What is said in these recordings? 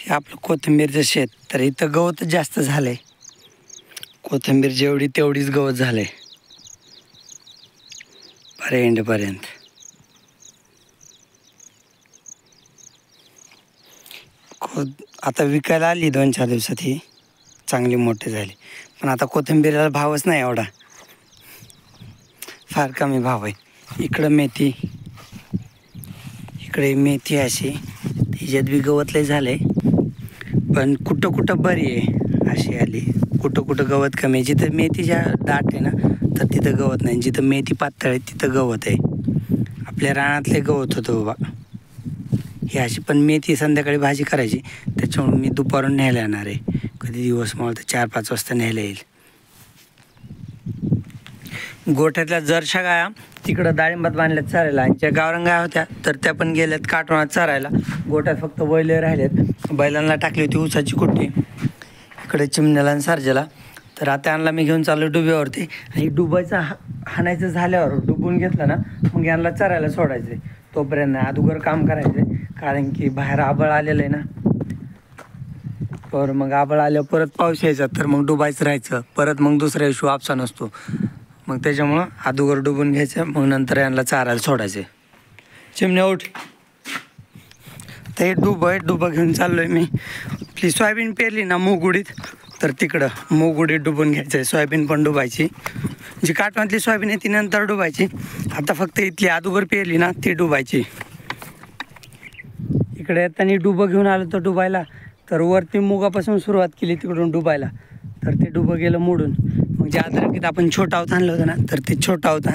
हे आपलं कोथिंबीरचं शेत. तर इथं गवतच जास्त झालं आहे. कोथिंबीर जेवढी तेवढीच गवत झालं आहे एंडपर्यंत. आता विकायला आली 2-4 दिवसात ही चांगली मोठी झाली. पण आता कोथिंबीरला भावच नाही एवढा, फार कमी भाव आहे. इकडं मेथी, इकडे मेथी अशी, त्याच्यात बी गवत लय झालं आहे. पण कुठं कुठं बरी आहे अशी आली, कुठं कुठं गवत कमी आहे. जिथं मेथीच्या दाट आहे ना तर तिथं गवत नाही, जिथं मेथी पातळ आहे तिथं गवत आहे. आपल्या रानातले गवत होतं बाबा ही अशी. पण मेथी संध्याकाळी भाजी करायची, त्याच्यामुळे मी दुपारून न्यायला येणार आहे. कधी दिवस मला तर 4-5 वाजता न्यायला येईल. गोठ्यातल्या जरशा गाया तिकडं डाळिंबात बांधल्यात चरायला, आणि ज्या गावरान गाया होत्या तर त्या पण गेल्यात काटोनात चरायला. गोठ्यात फक्त बैले राहिलेत. बैलांना टाकली होती ऊसाची कुट्टी इकडे चिमण्याला आणि सारजेला. तर आता यांना मी घेऊन चाललो डुब्यावरती. आणि डुबायचं हाणायचं झाल्यावर डुबून घेतलं ना मग यांना चरायला सोडायचं. तोपर्यंत अगोदर काम करायचं, कारण की बाहेर आबळ आलेलं आहे ना. तर मग आबळ आल्यावर परत पाऊस यायचा तर मग डुबायचं राहायचं. परत मग दुसऱ्या दिवशी वापसा नसतो. मग त्याच्यामुळं अगोदर डुबून घ्यायचं, मग नंतर यांना चारायला सोडायचे. चिमण्या उठ. तर हे डुबं घेऊन चाललो आहे मी. आपली सोयाबीन पेरली ना मूग उडीद, तर तिकडं मूग उडीद डुबून घ्यायचं आहे. सोयाबीन पण डुबायची, जी काटवातली सोयाबीन आहे ती नंतर डुबायची. आता फक्त इथली अगोदर पेरली ना ती डुबायची. इकडे येताना डुबं घेऊन आलो तर डुबायला, तर वरती मुगापासून सुरुवात केली तिकडून डुबायला, तर ते डुबं गेलं मोडून. मग जे अद्रकीत आपण छोटा आवत आणलं होतं ना तर ते छोटा आवत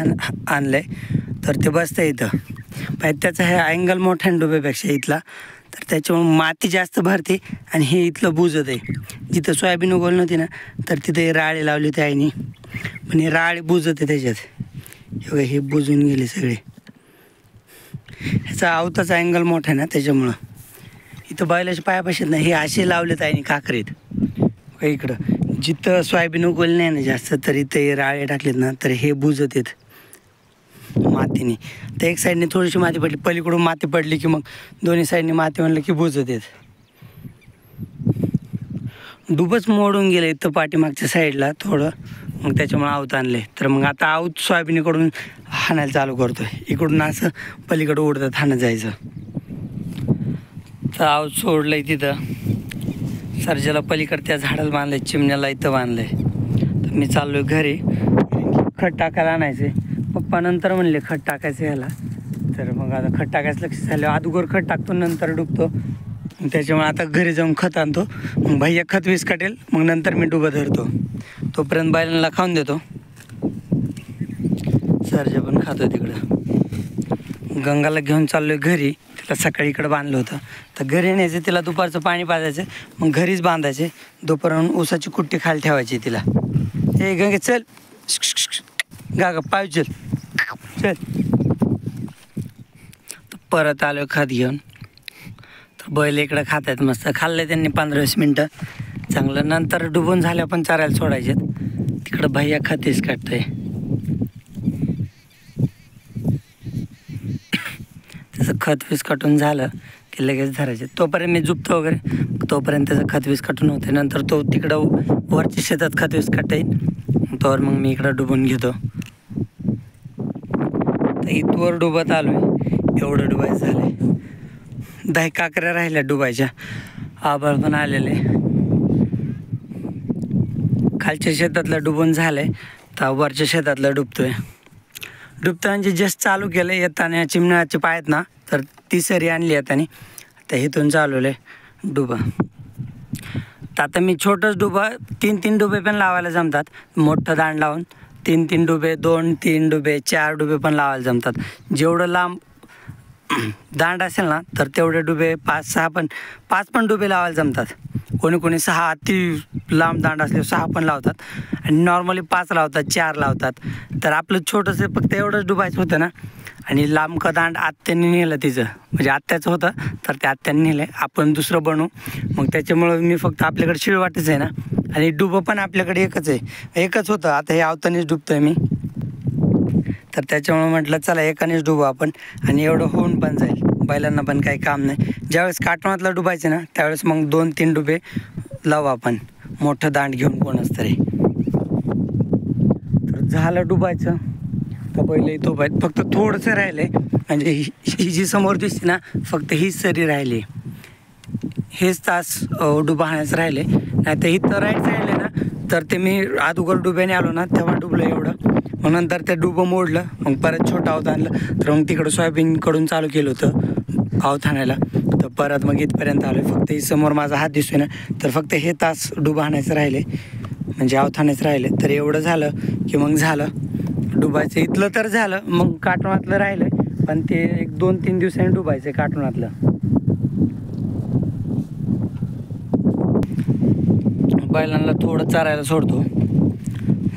आणलं आहे, तर ते बसतं इथं. पाहिजे त्याचा हे अँगल मोठ्या डुब्यापेक्षा इथला, तर त्याच्यामुळे माती जास्त भरते आणि हे इथलं बुजत आहे. जिथं सोयाबीन उगवली नव्हती ना तर तिथे राळे लावली होती आईनी, पण हे राळे बुजत आहे त्याच्यात. हे बुजून गेले सगळे. ह्याचा आवताचा अँगल मोठा आहे ना त्याच्यामुळं. इथं बैलाच्या पायापाशीत नाही, हे असे लावलेत आईनी काकरीत. इकडं जिथं सोयाबीन उगवली नाही ना जास्त, तर इथं राळे टाकलेत ना तर हे बुजत आहेत मातीने. तर एक साईडने थोडीशी माती पडली, पलीकडून माती पडली की मग दोन्ही साईडने माती म्हणलं की बुजत आहेत. डुबच मोडून गेलं इथं पाठीमागच्या साईडला थोडं, मग त्याच्यामुळे आवत आणले. तर मग आता आवत सोयाबीनीकडून हाणायला चालू करतो आहे. इकडून असं पलीकडं उडतात हाणत जायचं. तर आवत सोडलं आहे तिथं. सर्जेला पलीकडे त्या झाडाला बांधलं आहे, चिमण्याला इथं बांधलं आहे. तर मी चाललो आहे घरी. खत टाकायला आणायचं आहे. पप्पा नंतर म्हणले खत टाकायचं याला, तर मग आता खत टाकायचं लक्ष झालं. अगोदर खत टाकतो नंतर डुबतो. त्याच्यामुळे आता घरी जाऊन खत आणतो. मग भैया खत विस्कटेल, मग नंतर मी डुबं धरतो. तोपर्यंत बैलांना खाऊन देतो. सर्जा पण खातो तिकडं. गंगाला घेऊन चाललो आहे घरी. तिला सकाळी इकडं बांधलं होतं, तर घरी न्यायचं. तिला दुपारचं पाणी पाजायचं, मग घरीच बांधायचे. दुपारून ऊसाची कुट्टी खाली ठेवायची तिला. हे गंगे चल गा पाय चल चल. परत आलो खत घेऊन. तर बैल इकडं खात आहेत मस्त. खाल्लं त्यांनी 15-20 मिनटं चांगलं. नंतर डुबून झाल्या पण चारायला सोडायचे. तिकडं भैया खतीच काढतोय. त्याचं खत वीस कटून झालं की लगेच धरायचे. तोपर्यंत मी झुपतो वगैरे, तोपर्यंत त्याचं खत वीस कटून होते. नंतर तो तिकडं वरच्या शेतात खत वीस कटाईन, तोवर मग मी इकडं डुबून घेतो. तर इथवर डुबत आलो आहे. एवढं डुबायचं झालं आहे. 10 काकऱ्या राहिल्या डुबायच्या. आभाळ पण आलेले. खालच्या शेतातलं डुबून झालं आहे, तर वरच्या शेतातलं डुबतोय. डुबतं म्हणजे जस्ट चालू केलं. येताना चिमण्याचे पाय आहेत ना, तर ती सरी आणली येताना, तर इथून चालवलं आहे डुबं. तर आता मी छोटंच डुबं 3-3 डुबे पण लावायला जमतात. मोठं दांड लावून 3-3 डुबे, 2-3 डुबे, 4 डुबे पण लावायला जमतात. जेवढं लांब दांड असेल ना तर तेवढे डुबे 5 पण डुबे लावायला जमतात. कोणी 6, अति लांब दांड असले 6 पण लावतात. आणि नॉर्मली 5 लावतात, 4 लावतात. तर आपलं छोटंसं फक्त एवढंच डुबायचं होतं ना. आणि लांब का दांड आत्याने नेलं तिचं, म्हणजे आत्याचं होतं तर त्या आत्याने नेलं. आपण दुसरं बनवू. मग त्याच्यामुळं मी फक्त आपल्याकडे शिळवाटच आहे ना, आणि डुबं पण आपल्याकडे एकच आहे. एकच होतं. आता हे आवतानेच डुबतो आहे मी. तर त्याच्यामुळे म्हटलं चला एकानेच डुबू आपण, आणि एवढं होऊन पण जाईल. बैलांना पण काही काम नाही. ज्यावेळेस काटवणातला डुबायचं ना त्यावेळेस मग 2-3 डुबे लावू आपण, मोठं दांड घेऊन कोणच तरी. तर झालं डुबायचं. तर बैल इथं उभा आहेत, फक्त थोडंसं राहिलं आहे. म्हणजे ही जी समोर दिसते ना फक्त हीच सरी राहिली, हेच तास डुबाण्याचं राहिले. नाही तर इथं राईट साईडला ना तर ते मी अगोदर डुब्याने आलो ना तेव्हा डुबलं एवढं. मग नंतर ते डुबं मोडलं, मग परत छोटं आवत आणलं. तर मग तिकडं सोयाबीनकडून चालू केलं होतं आवत आणायला. तर परत मग इथपर्यंत आलो. फक्त ही समोर माझा हात दिसतोय ना तर फक्त हे तास डुबं आणायचं राहिले, म्हणजे आवत आणायचं राहिले. तर एवढं झालं की मग झालं डुबायचं. इथलं तर झालं, मग काटवणातलं राहिलं. पण ते 1-2-3 दिवसांनी डुबायचं काटवणातलं. बैलांना थोडं चारायला सोडतो.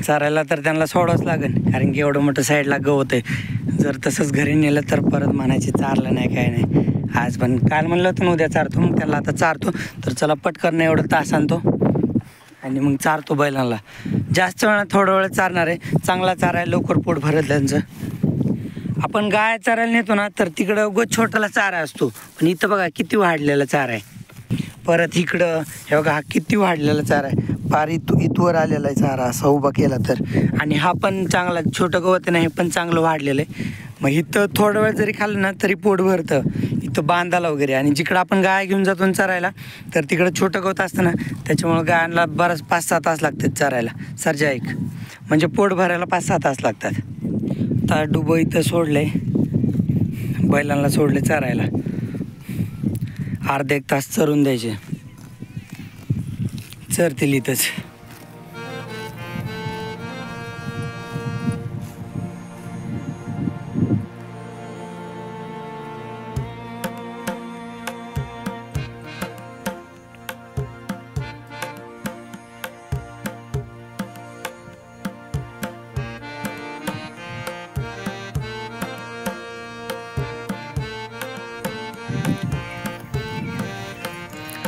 चारायला तर त्यांना सोडावंच लागेल, कारण की एवढं मोठं साईडला गवत आहे. जर तसंच घरी नेलं तर परत म्हणायचे चारलं नाही काय नाही. आज पण काल म्हणलं होतं उद्या चारतो, मग त्याला आता चारतो. तर चला पटकन एवढं तास आणतो आणि मग चारतो बैलांना. जास्त वेळा थोडं वेळ चारणार आहे. चांगला चारायला लवकर पोट भरत त्यांचं. आपण गाय चारायला नेतो ना तर तिकडं उगाच छोटाला चारा असतो, पण इथं बघा किती वाढलेला चारा आहे. परत इकडं हे बघा हा किती वाढलेला चारा आहे. पार इथवर आलेला आहे चारा असा उभा केला तर. आणि हा पण चांगला छोटं गवत नाही, हे पण चांगलं वाढलेलं आहे. मग इथं थोडं वेळ जरी खाल्लं ना तरी पोट भरतं इथं बांधाला वगैरे. आणि जिकडं आपण गाय घेऊन जातो चरायला तर तिकडं छोटं गवत असतं ना, त्याच्यामुळं गायांना बरंच 5-6 तास लागतात चरायला. सर्जा एक म्हणजे पोट भरायला 5-6 तास लागतात. तर डुबं इथं सोडलंय, बैलांना सोडले चरायला. अर्धा 1 तास चरून द्यायचे, चरतील इथंच.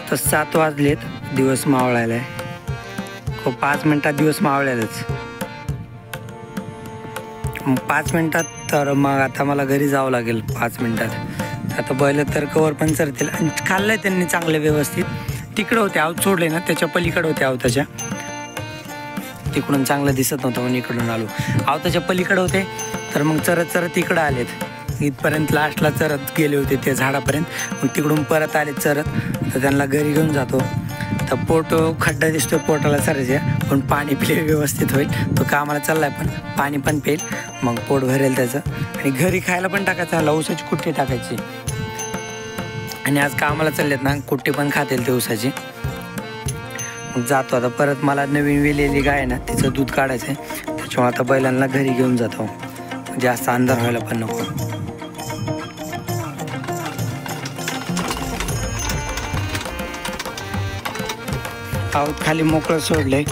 तर 7 वाजलेत, दिवस मावळायला आहे. 5 मिनटात दिवस मावळायलाच. 5 मिनटात तर मग आता मला घरी जावं लागेल 5 मिनटात. आता बैल तर कवर पण चरतील. आणि खाल्लंय त्यांनी चांगलं व्यवस्थित. तिकडं होते आवत सोडले ना त्याच्या पलीकडे होते आवताच्या, तिकडून चांगलं दिसत नव्हतं म्हणून इकडून आलो. आवताच्या पलीकडे होते तर मग चरत चरत इकडं आलेत. इथपर्यंत लास्टला चरत गेले होते त्या झाडापर्यंत, मग तिकडून परत आले चरत. तर त्यांना घरी घेऊन जातो. तर पोट खड्डा दिसतो पोटाला चरायच्या, पण पाणी पिले व्यवस्थित होईल. तो कामाला चाललाय पण पाणी पण पेल, मग पोट भरेल त्याचं. आणि घरी खायला पण टाकायचं, ह्याला ऊसाची कुट्टी टाकायची. आणि आज कामाला चाललेत ना कुट्टी पण खातील ते ऊसाची. मग जातो आता परत. मला नवीन वेलेली गाय आहे ना तिचं दूध काढायचं आहे, त्याच्यामुळे आता बैलांना घरी घेऊन जातो. जास्त अंधार व्हायला पण नको. आवत खाली मोकळं सोडलंय.